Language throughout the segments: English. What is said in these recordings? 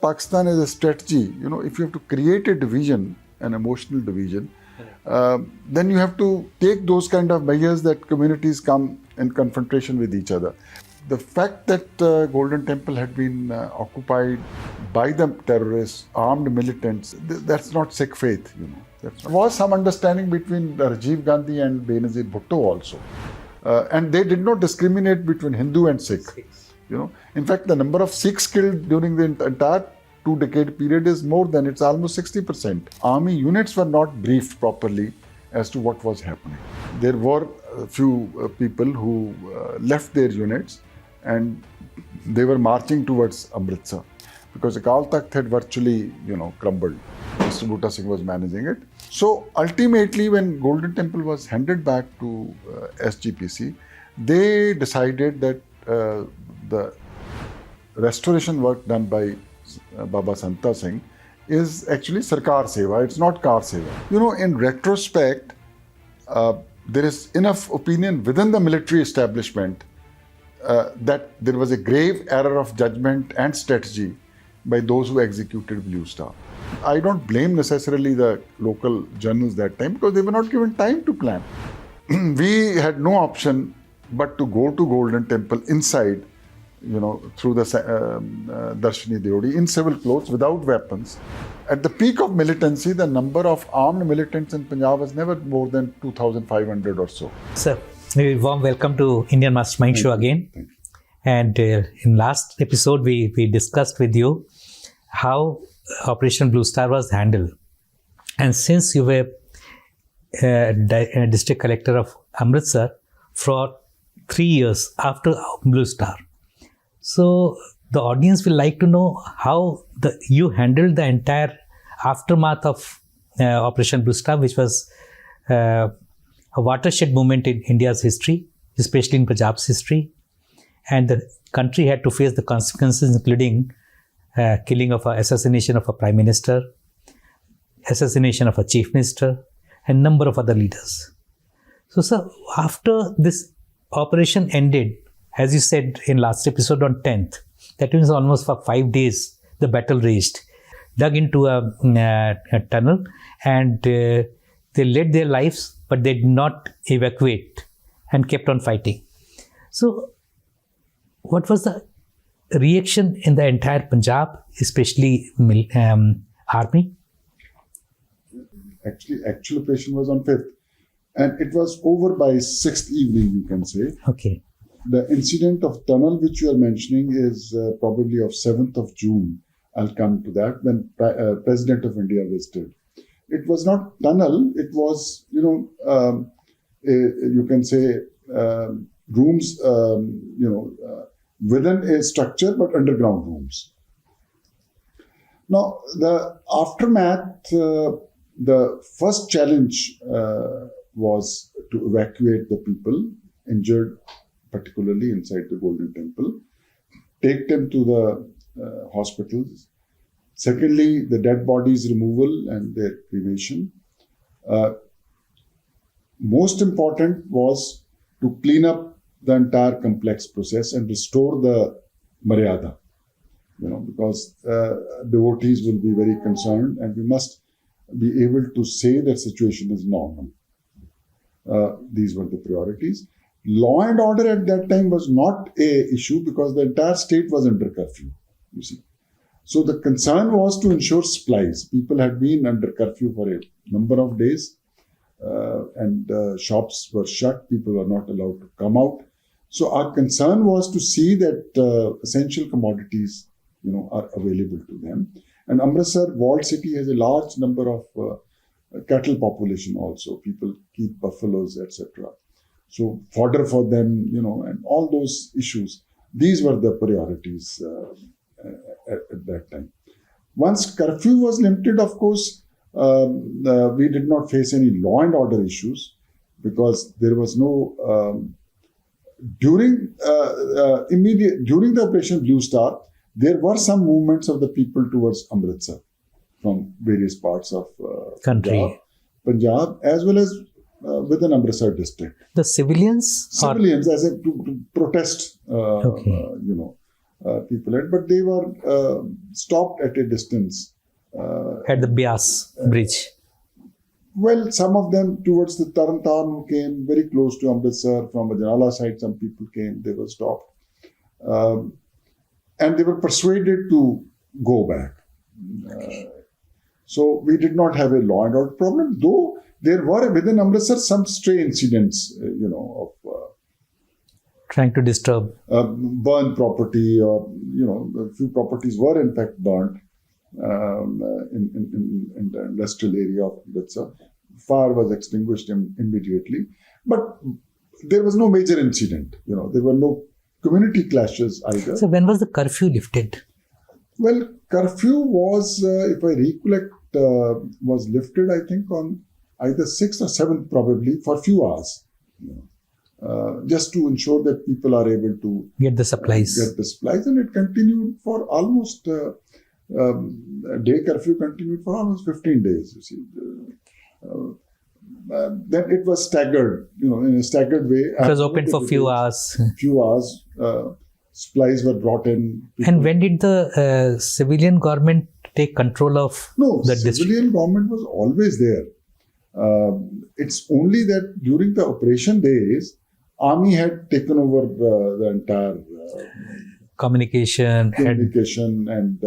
Pakistan as a strategy, if you have to create a division, an emotional division, then you have to take those kind of measures that communities come in confrontation with each other. The fact that Golden Temple had been occupied by the terrorists, armed militants, that's not Sikh faith, There was some understanding between Rajiv Gandhi and Benazir Bhutto also. And they did not discriminate between Hindu and Sikh. In fact, the number of Sikhs killed during the entire 2-decade period is more than, it's almost 60%. Army units were not briefed properly as to what was happening. There were a few people who left their units and they were marching towards Amritsar because Akal Takht had virtually, crumbled. Mr. Bhutta Singh was managing it. So ultimately, when Golden Temple was handed back to SGPC, they decided that the restoration work done by Baba Santa Singh is actually Sarkar Seva, it's not Kar Seva. In retrospect, there is enough opinion within the military establishment that there was a grave error of judgment and strategy by those who executed Bluestar. I don't blame necessarily the local journals that time because they were not given time to plan. We had no option but to go to Golden Temple inside, through the Darshini Deodi in civil clothes without weapons. At the peak of militancy, the number of armed militants in Punjab was never more than 2,500 or so. Sir, a warm welcome to Indian Mastermind Show again. And in last episode, we discussed with you how Operation Bluestar was handled. And since you were District Collector of Amritsar for 3 years after Bluestar, so the audience will like to know how you handled the entire aftermath of Operation Bluestar, which was a watershed moment in India's history, especially in Punjab's history. And the country had to face the consequences, including assassination of a prime minister, assassination of a chief minister, and number of other leaders. So, sir, after this operation ended, as you said in last episode on 10th, that means almost for 5 days, the battle raged, dug into a tunnel, and they led their lives, but they did not evacuate and kept on fighting. So, what was the reaction in the entire Punjab, especially army? Actually, actual operation was on 5th. And it was over by 6th evening, you can say. Okay. The incident of tunnel, which you are mentioning, is probably of 7th of June. I'll come to that, when President of India visited. It was not tunnel, it was, you can say, rooms, within a structure, but underground rooms. Now, the aftermath, the first challenge was to evacuate the people injured, particularly inside the Golden Temple, take them to the hospitals. Secondly, the dead bodies removal and their cremation. Most important was to clean up the entire complex process and restore the Maryada, because devotees will be very concerned and we must be able to say that situation is normal. These were the priorities. Law and order at that time was not an issue because the entire state was under curfew, you see. So the concern was to ensure supplies. People had been under curfew for a number of days and shops were shut. People were not allowed to come out. So our concern was to see that essential commodities, are available to them. And Amritsar, walled city, has a large number of cattle population also. People keep buffaloes, etc. So fodder for them, and all those issues. These were the priorities at that time. Once curfew was lifted, of course, we did not face any law and order issues because there was no during the Operation Bluestar, there were some movements of the people towards Amritsar from various parts of country, Punjab, as well as within Amritsar district. The civilians as to protest, people had, but they were stopped at a distance. At the Bias bridge. Well, some of them towards the Taran Taran who came very close to Amritsar from Ajnala side, some people came, they were stopped. And they were persuaded to go back. So we did not have a law and order problem, though there were within Amritsar some stray incidents, of Trying to disturb. burn property, or a few properties were in fact burnt in the industrial area of Amritsar. Fire was extinguished immediately, but there was no major incident. There were no community clashes either. So when was the curfew lifted? Well, curfew was, if I recollect, was lifted, I think, on either 6th or 7th, probably, for a few hours. Just to ensure that people are able to Get the supplies. And it continued for almost, day curfew continued for almost 15 days, you see. Then it was staggered, in a staggered way. It was open for few hours. Supplies were brought in. And when did the civilian government take control of the district? Civilian government was always there. It's only that during the operation days, army had taken over the entire communication and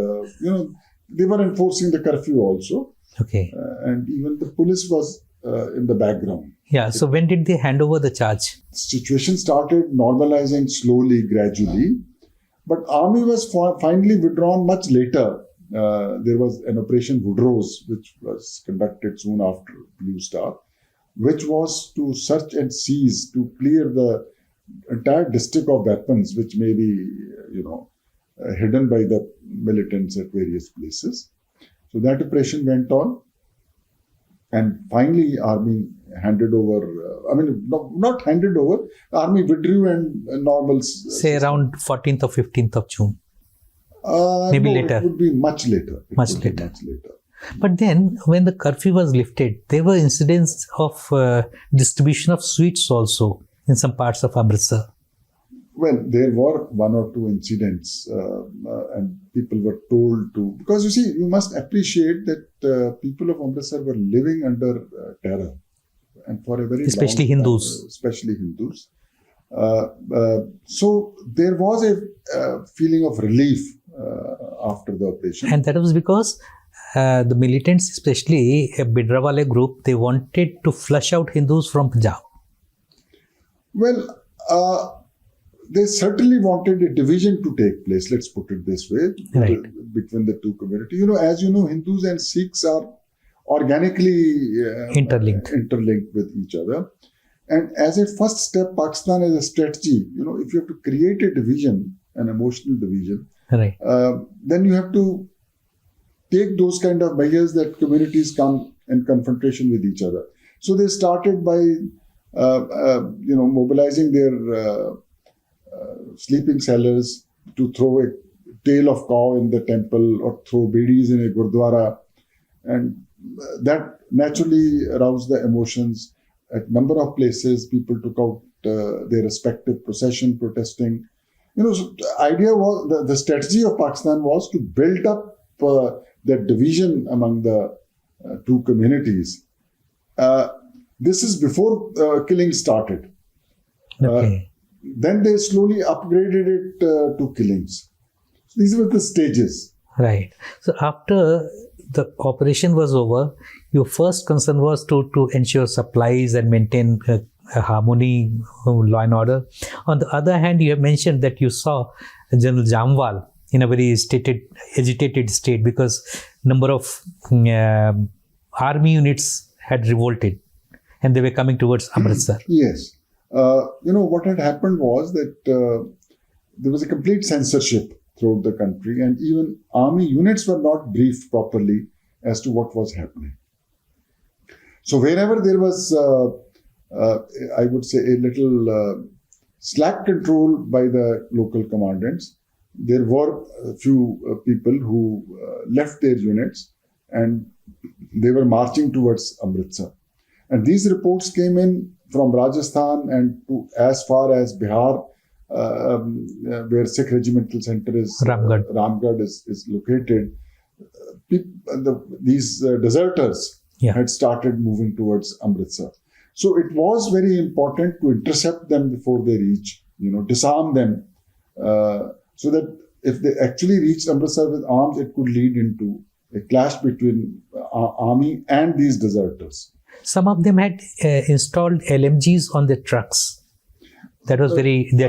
they were enforcing the curfew also. Okay. And even the police was in the background. Yeah. So when did they hand over the charge? Situation started normalizing slowly, gradually, but army was finally withdrawn much later. There was an Operation Woodrose, which was conducted soon after Bluestar, which was to search and seize, to clear the entire district of weapons, which may be, hidden by the militants at various places. So that operation went on, and finally army handed over, not handed over, army withdrew and normal... Say around 14th or 15th of June. Maybe later. It would be much later. Much later. But then, when the curfew was lifted, there were incidents of distribution of sweets also in some parts of Amritsar. Well, there were one or two incidents, and people were told to... Because you see, you must appreciate that people of Amritsar were living under terror, and for a very especially long time, Hindus. Especially Hindus. So there was a feeling of relief after the operation. And that was because the militants, especially a Bidrawale group, they wanted to flush out Hindus from Punjab. Well, they certainly wanted a division to take place, let's put it this way, right, between the two communities. As you know, Hindus and Sikhs are organically interlinked with each other. And as a first step, Pakistan as a strategy, if you have to create a division, an emotional division, right, then you have to take those kind of measures that communities come in confrontation with each other. So they started by, mobilizing their sleeping sellers to throw a tail of cow in the temple or throw bidis in a gurdwara. And that naturally aroused the emotions. At a number of places, people took out their respective procession protesting. So the idea was, the strategy of Pakistan was to build up that division among the two communities. This is before killing started. Okay. Then they slowly upgraded it to killings. So these were the stages. Right. So after the operation was over, your first concern was to ensure supplies and maintain a harmony, law and order. On the other hand, you have mentioned that you saw General Jamwal in a very agitated state because number of army units had revolted and they were coming towards Amritsar. Yes. What had happened was that there was a complete censorship throughout the country, and even army units were not briefed properly as to what was happening. So wherever there was, I would say, a little slack control by the local commandants, there were a few people who left their units and they were marching towards Amritsar. And these reports came in from Rajasthan and to as far as Bihar, where Sikh Regimental Center is, Ramgarh is located, these deserters had started moving towards Amritsar. So it was very important to intercept them before they reach, disarm them, so that if they actually reached Amritsar with arms, it could lead into a clash between army and these deserters. Some of them had installed LMGs on their trucks. That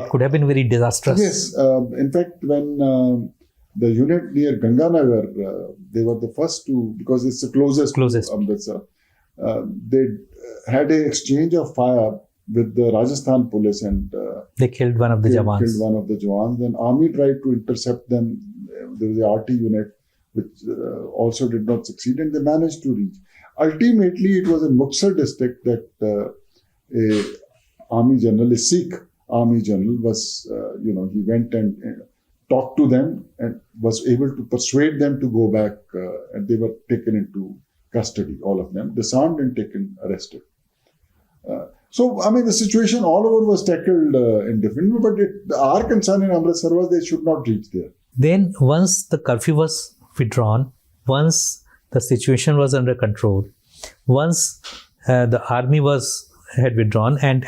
could have been very disastrous. Yes. In fact, when the unit near Ganganagar, they were the first to, because it's the closest. To Amritsar, they had an exchange of fire with the Rajasthan police, and they killed one of the Jawans. Then army tried to intercept them. There was a RT unit which also did not succeed, and they managed to reach. Ultimately, it was in Buxar district that a Sikh army general was, he went and talked to them and was able to persuade them to go back, and they were taken into custody, all of them, disarmed and arrested. So, the situation all over was tackled in different ways, but our concern in Amritsar was they should not reach there. Then, once the curfew was withdrawn, once the situation was under control, once the army had withdrawn, and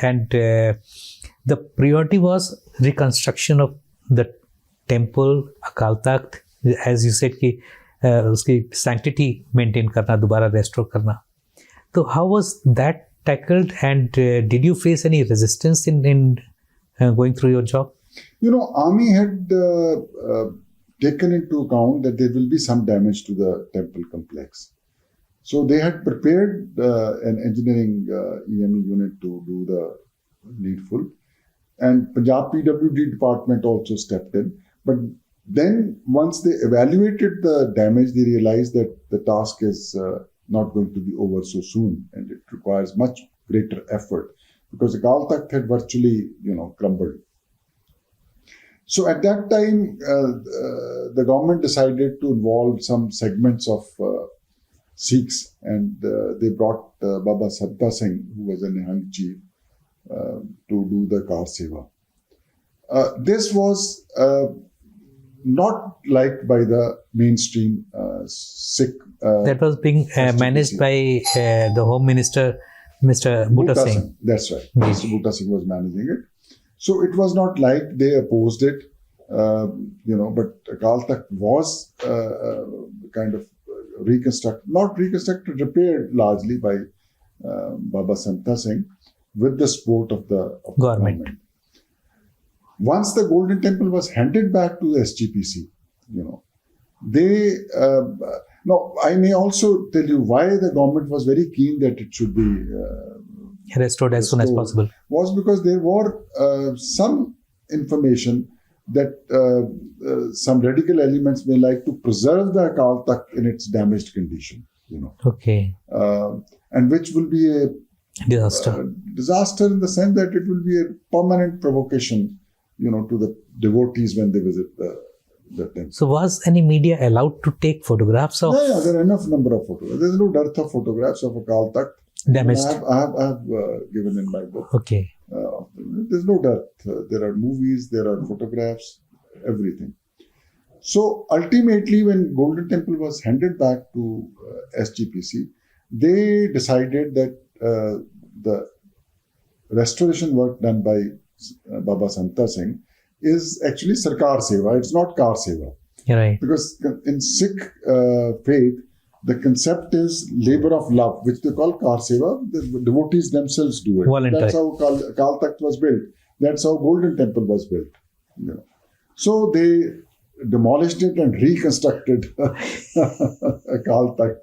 the priority was reconstruction of the temple, Akal Takht, as you said, कि उसकी sanctity maintain करना, दोबारा restore करना. So how was that tackled, and did you face any resistance in going through your job? Army had taken into account that there will be some damage to the temple complex. So they had prepared an engineering EME unit to do the needful. And Punjab PWD department also stepped in. But then once they evaluated the damage, they realized that the task is not going to be over so soon, and it requires much greater effort, because Akal Takht had virtually, crumbled. So at that time, the government decided to involve some segments of Sikhs, and they brought Baba Santa Singh, who was a Nihang chief, to do the Kar Seva. This was not liked by the mainstream Sikh. That was being managed by the Home Minister, Mr. Butta Singh. That's right. Mr. Butta Singh was managing it. So it was not liked. They opposed it, but Akal Takht was kind of repaired largely by Baba Santa Singh with the support of the government. Once the Golden Temple was handed back to the SGPC, they... now, I may also tell you why the government was very keen that it should be restored as soon as possible. Was because there were some information that some radical elements may like to preserve the Akal Takht in its damaged condition. Okay. And which will be a disaster in the sense that it will be a permanent provocation, to the devotees when they visit the temple. So was any media allowed to take photographs of? Yeah, there are enough number of photographs. There's no dearth of photographs of Akal Takht. Damaged. I have given in my book. Okay. There's no dearth. There are movies, there are photographs, everything. So ultimately, when Golden Temple was handed back to SGPC, they decided that the restoration work done by Baba Santa Singh is actually Sarkar Seva. It's not Kar Seva. Right. Because in Sikh faith, the concept is labor of love, which they call Kar Seva. The devotees themselves do it. Voluntary. That's how Akal Takht was built. That's how Golden Temple was built. So they demolished it and reconstructed Akal Takht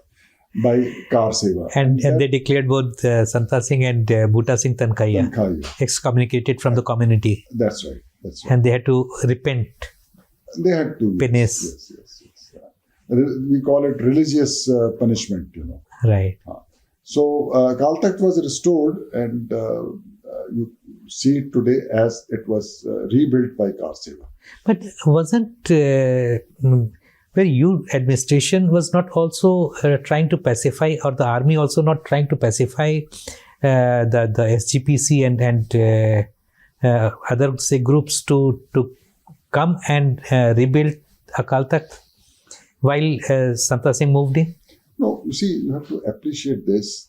by Kar Seva. And they declared both Santa Singh and Butta Singh Tankaiya excommunicated from the community. That's right. And they had to repent. They had to. Penance. Yes. We call it religious punishment, Right. So Akal Takht was restored, and you see it today as it was rebuilt by Kar Seva. But wasn't where your administration was not also trying to pacify, or the army also not trying to pacify the SGPC and other say groups to come and rebuild Akal Takht while Santa Singh moved in? No, you see, you have to appreciate this.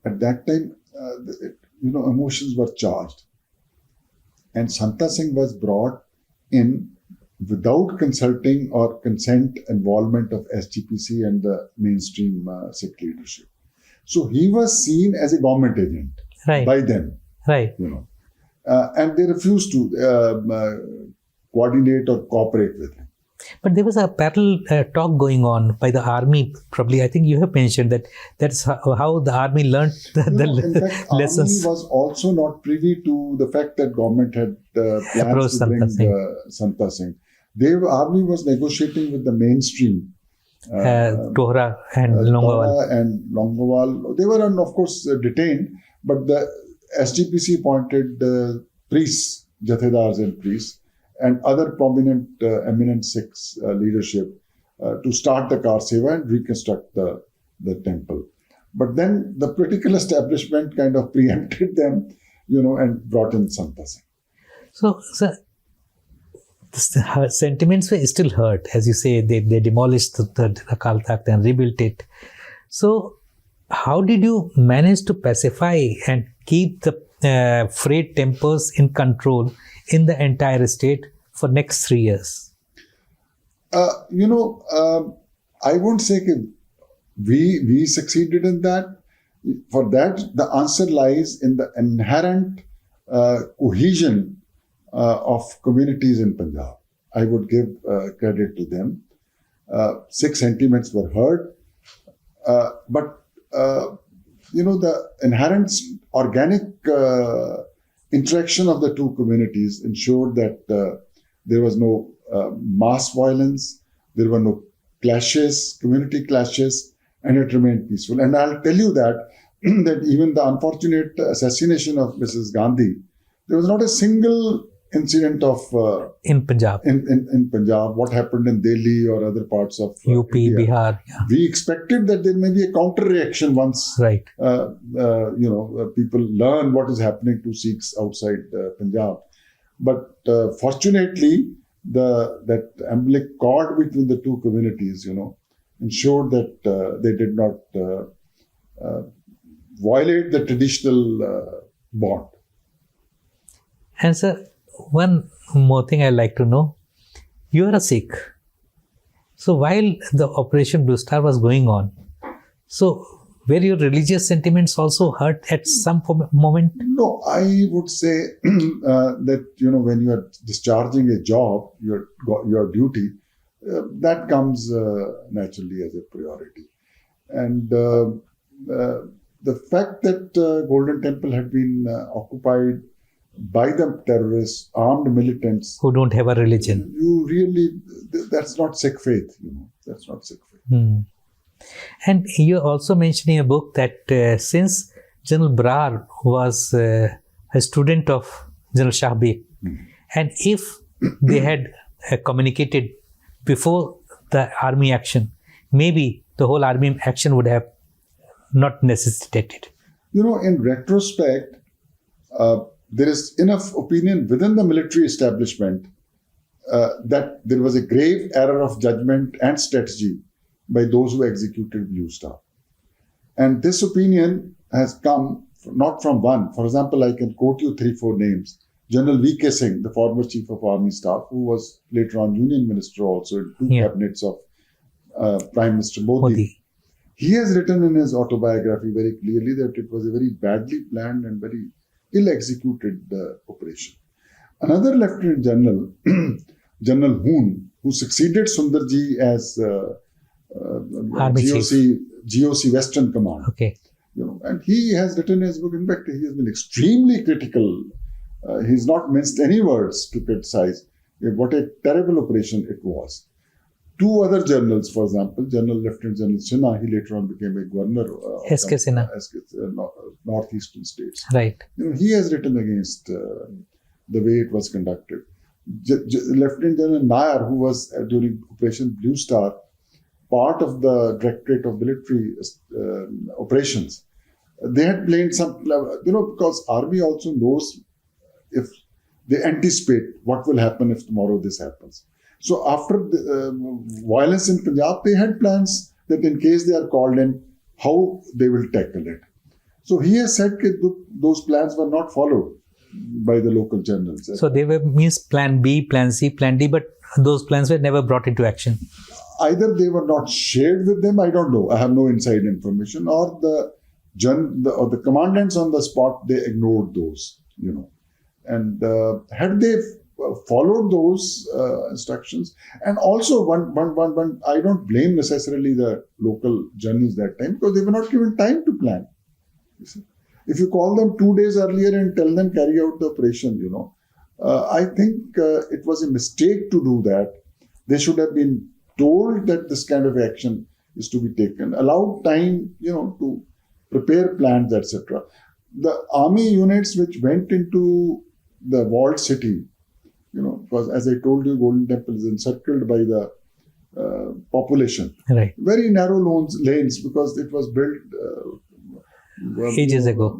At that time, emotions were charged. And Santa Singh was brought in without consulting or consent involvement of SGPC and the mainstream Sikh leadership. So he was seen as a government agent by them. Right. And they refused to coordinate or cooperate with him. But there was a parallel talk going on by the army. Probably, I think you have mentioned that's how the army learned In fact, lessons. army was also not privy to the fact that government had plans to bring Santa Singh. Army was negotiating with the mainstream. Tohra and Longowal. They were, of course, detained, but the SGPC appointed priests, jathedars and priests, and other prominent, eminent Sikh leadership to start the Kar Seva and reconstruct the temple. But then the political establishment kind of preempted them, and brought in Santa Singh. So, the sentiments were still hurt. As you say, they demolished the Akal Takht and rebuilt it. So, how did you manage to pacify and keep the frayed tempers in control in the entire state for next 3 years? I won't say we succeeded in that. For that, the answer lies in the inherent cohesion of communities in Punjab. I would give credit to them. Sikh sentiments were heard, but the inherent organic interaction of the two communities ensured that there was no mass violence, there were no clashes, community clashes, and it remained peaceful. And I'll tell you that even the unfortunate assassination of Mrs. Gandhi, there was not a single incident of in Punjab. In Punjab, what happened in Delhi or other parts of UP, India. Bihar. Yeah. We expected that there may be a counter reaction once people learn what is happening to Sikhs outside Punjab. But fortunately, that umbilical cord between the two communities, ensured that they did not violate the traditional bond. And sir, one more thing I'd like to know. You are a Sikh. So while the Operation Bluestar was going on, so were your religious sentiments also hurt at some moment? No, I would say that, when you are discharging a job, your duty, that comes naturally as a priority. And the fact that Golden Temple had been occupied by the terrorists, armed militants who don't have a religion. That's not Sikh faith, That's not Sikh faith. And you also mentioned in a book that since General Brar was a student of General Shah Beg, and if they had communicated before the army action, maybe the whole army action would have not necessitated. In retrospect, there is enough opinion within the military establishment that there was a grave error of judgment and strategy by those who executed Bluestar. And this opinion has come not from one. For example, I can quote you 3-4 names. General V.K. Singh, the former Chief of Army Staff, who was later on Union Minister also in 2 cabinets of Prime Minister Modi. He has written in his autobiography very clearly that it was a very badly planned and very ill-executed operation. Another Lieutenant General, General Hoon, who succeeded Sundarji as GOC Western Command. Okay. And he has written his book. In fact, he has been extremely critical. He's not minced any words to criticize what a terrible operation it was. 2 other generals, for example, Lieutenant General Sinha, he later on became a governor of S.K. Sinha. Northeastern states. Right. He has written against the way it was conducted. Lieutenant General Nair, who was during Operation Bluestar, part of the Directorate of Military Operations, they had blamed some, because army also knows if they anticipate what will happen if tomorrow this happens. So after the violence in Punjab, they had plans that in case they are called in, how they will tackle it. So he has said that those plans were not followed by the local generals. So they were means plan B, plan C, plan D, but those plans were never brought into action. Either they were not shared with them, I don't know. I have no inside information, or the commandants on the spot, they ignored those, And had they followed those instructions, and also one, I don't blame necessarily the local generals that time, because they were not given time to plan. You see? If you call them 2 days earlier and tell them carry out the operation, I think it was a mistake to do that. They should have been told that this kind of action is to be taken, allowed time, to prepare plans, etc. The army units which went into the walled city, because as I told you, Golden Temple is encircled by the population. Right. Very narrow lanes, because it was built ages ago,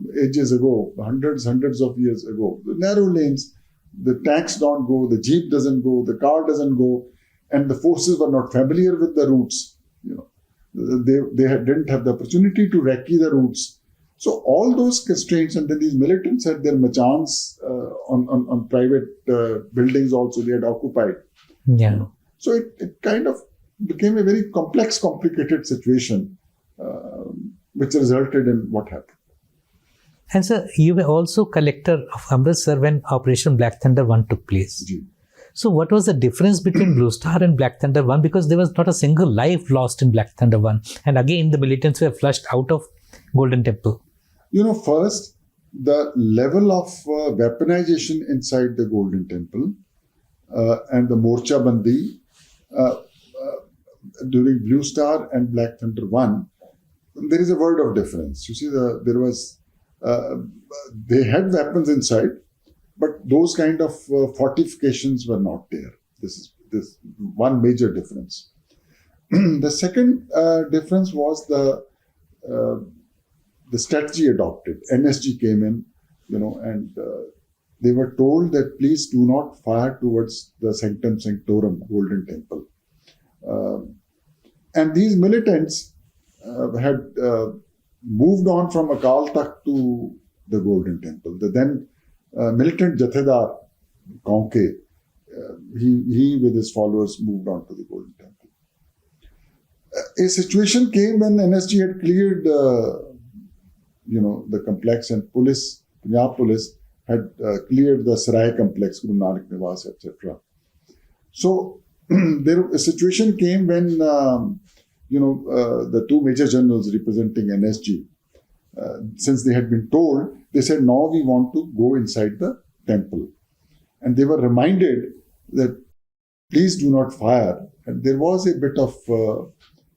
hundreds of years ago. The narrow lanes, the tanks don't go, the jeep doesn't go, the car doesn't go, and the forces were not familiar with the routes. They didn't have the opportunity to recce the routes. So all those constraints, and then these militants had their machans on private buildings also they had occupied. Yeah. So it kind of became a very complex, complicated situation, which resulted in what happened. And sir, you were also collector of Amritsar when Operation Black Thunder 1 took place. Ji. So what was the difference between Bluestar and Black Thunder 1? Because there was not a single life lost in Black Thunder 1. And again, the militants were flushed out of Golden Temple. First, the level of weaponization inside the Golden Temple and the Morcha Bandi during Bluestar and Black Thunder 1, there is a world of difference. You see, they had weapons inside, but those kind of fortifications were not there. This is one major difference. The second difference was the strategy adopted. NSG came in, and they were told that please do not fire towards the Sanctum Sanctorum, Golden Temple. And these militants had moved on from Akal Takht to the Golden Temple. The then militant Jathedar, Kaunke, he with his followers moved on to the Golden Temple. A situation came when NSG had cleared the complex, and Punjab police had cleared the Sarai complex, Guru Nanak Niwas, etc. So a situation came when the two major generals representing NSG, since they had been told, they said, now we want to go inside the temple. And they were reminded that please do not fire. And there was a bit of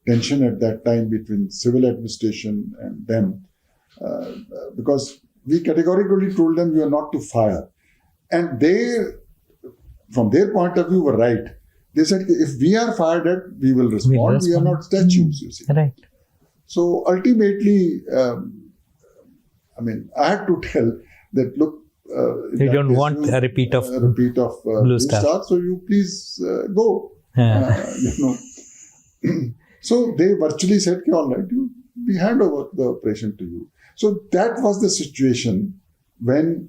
tension at that time between civil administration and them, because we categorically told them you are not to fire. And they, from their point of view, were right. They said, if we are fired at, we will respond. We are not statues, you see. Right. So ultimately, I had to tell that, look, you don't want a repeat of Bluestar, so you please go. So they virtually said, all right, we hand over the operation to you. So that was the situation when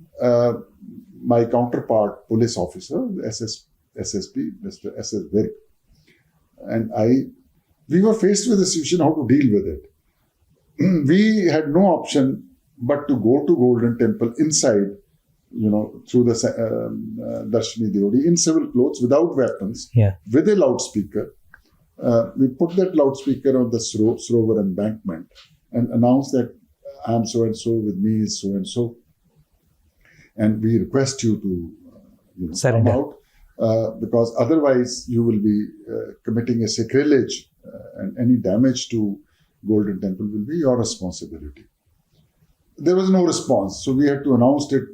my counterpart, police officer, SSP, Mr. S.S. Virk, and we were faced with a situation how to deal with it. We had no option but to go to Golden Temple inside, through the Darshini Deodi in civil clothes without weapons, with a loudspeaker. We put that loudspeaker on the Sarovar embankment and announced that I am so and so, with me is so and so, and we request you to come out. Because otherwise you will be committing a sacrilege, and any damage to Golden Temple will be your responsibility. There was no response, so we had to announce it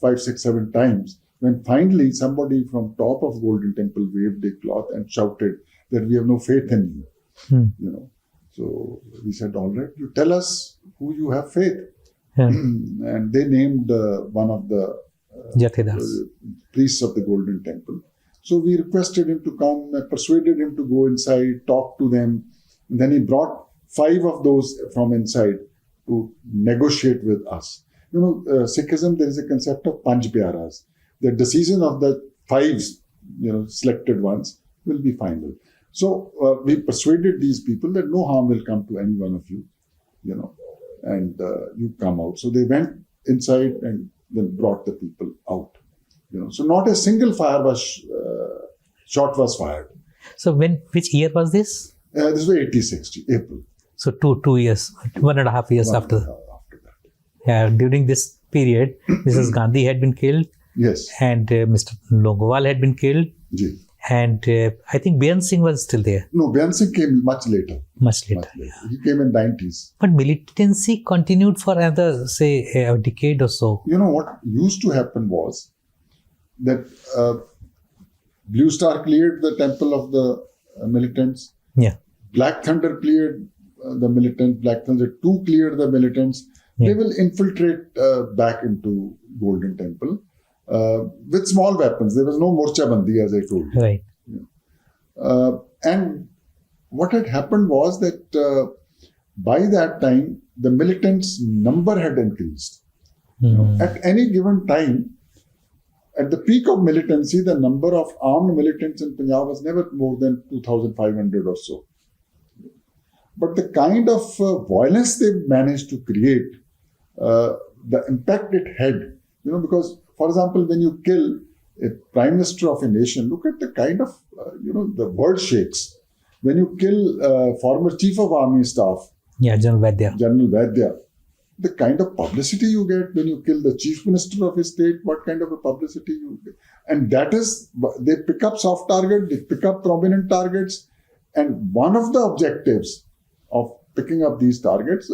5, 6, 7 times. When finally somebody from top of Golden Temple waved a cloth and shouted that we have no faith in you. So we said, all right, you tell us who you have faith. And they named one of the Jathedars. priests of the Golden Temple. So we requested him to come, persuaded him to go inside, talk to them. And then he brought 5 of those from inside to negotiate with us. Sikhism, there is a concept of Panch Pyaras. The decision of the 5, selected ones will be final. So we persuaded these people that no harm will come to any one of you, and you come out. So they went inside and then brought the people out. So not a single shot was fired. So which year was this? This was 1860, April. So 2 years, 1.5 years after. After that. Yeah, during this period, Mrs. Gandhi had been killed. Yes. And Mr. Longowal had been killed. Ji. And I think Inder Singh was still there. No, Inder Singh came much later. Much later. He came in 90s. But militancy continued for another, say, a decade or so. What used to happen was that Bluestar cleared the temple of the militants. Yeah. Black Thunder cleared the militants. Black Thunder 2 cleared the militants. Yeah. They will infiltrate back into Golden Temple with small weapons. There was no Morcha Bandi, as I told you. Right. And what had happened was that by that time, the militants' number had increased. At any given time, at the peak of militancy, the number of armed militants in Punjab was never more than 2,500 or so. But the kind of violence they managed to create, the impact it had, because, for example, when you kill a prime minister of a nation, look at the kind of, the world shakes. When you kill former chief of army staff, General Vaidya, the kind of publicity you get when you kill the chief minister of a state, what kind of a publicity you get. And that is, they pick up soft targets, they pick up prominent targets. And one of the objectives of picking up these targets,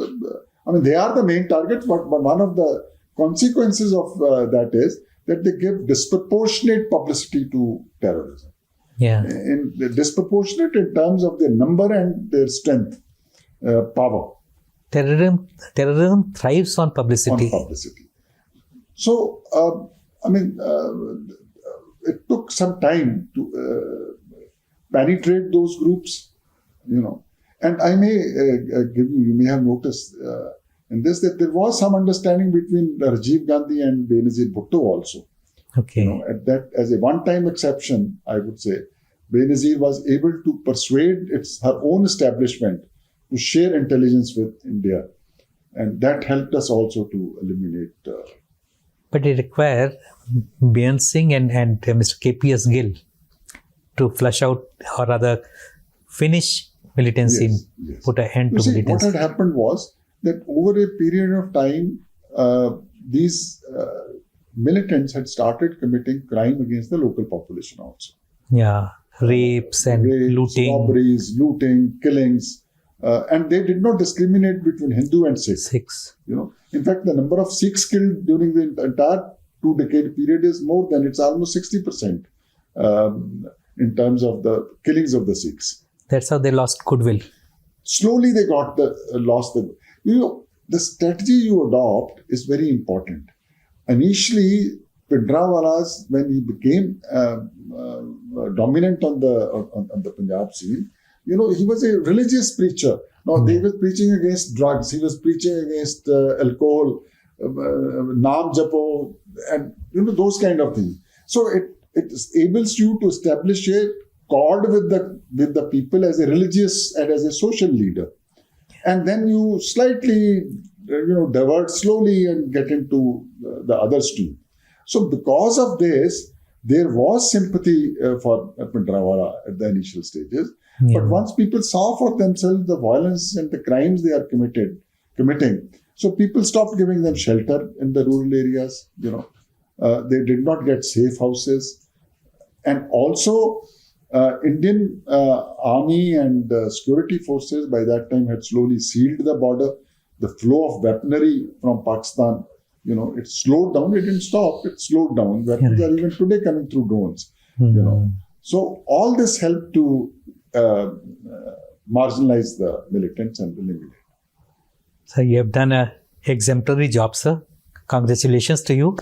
they are the main targets, but one of the consequences of that is that they give disproportionate publicity to terrorism. Yeah. Disproportionate in terms of their number and their strength, power. Terrorism thrives on publicity. So, it took some time to penetrate those groups, And I may you may have noticed in this that there was some understanding between Rajiv Gandhi and Benazir Bhutto also. Okay. At that, as a one-time exception, I would say, Benazir was able to persuade her own establishment to share intelligence with India. And that helped us also to eliminate. But it required Inder Singh and Mr. KPS Gill to flush out, or rather finish militancy, yes. put an end to militancy. What had happened was that over a period of time, these militants had started committing crime against the local population also. Yeah, rapes, looting. Robberies, looting, killings. And they did not discriminate between Hindu and Sikhs. In fact, the number of Sikhs killed during the entire 2-decade period is more than, it's almost 60% in terms of the killings of the Sikhs. That's how they lost goodwill. Slowly they lost the. The strategy you adopt is very important. Initially, Bhindranwalas, when he became dominant on the Punjab scene, he was a religious preacher. Now, they were preaching against drugs. He was preaching against alcohol, naam japo, and those kind of things. So it enables you to establish a accord with the people as a religious and as a social leader, and then you slightly divert slowly and get into the others too. So because of this, there was sympathy for Bhindranwala at the initial stages. Yeah. But once people saw for themselves the violence and the crimes they are committing, so people stopped giving them shelter in the rural areas. They did not get safe houses, and also Indian army and security forces by that time had slowly sealed the border. The flow of weaponry from Pakistan, it slowed down. It didn't stop. It slowed down. Weapons are even today coming through drones. So all this helped to marginalize the militants and eliminate. So you have done an exemplary job, sir. Congratulations to you.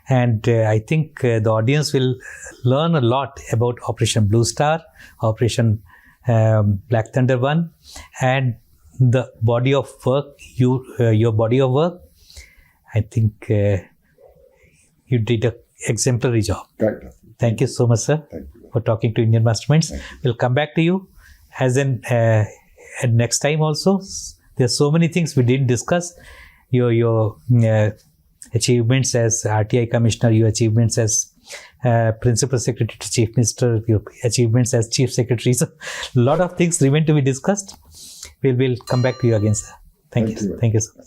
And I think the audience will learn a lot about Operation Bluestar, Operation Black Thunder 1, and the body of work, your body of work. I think you did an exemplary job. Right. Thank you so much, sir, Thank you. for talking to Indian Masterminds. We'll come back to you as in next time also. There's so many things we didn't discuss. Your achievements as RTI Commissioner, your achievements as Principal Secretary to Chief Minister, your achievements as Chief Secretary. So, a lot of things remain to be discussed. We'll come back to you again, sir. Thank you. Thank you, sir.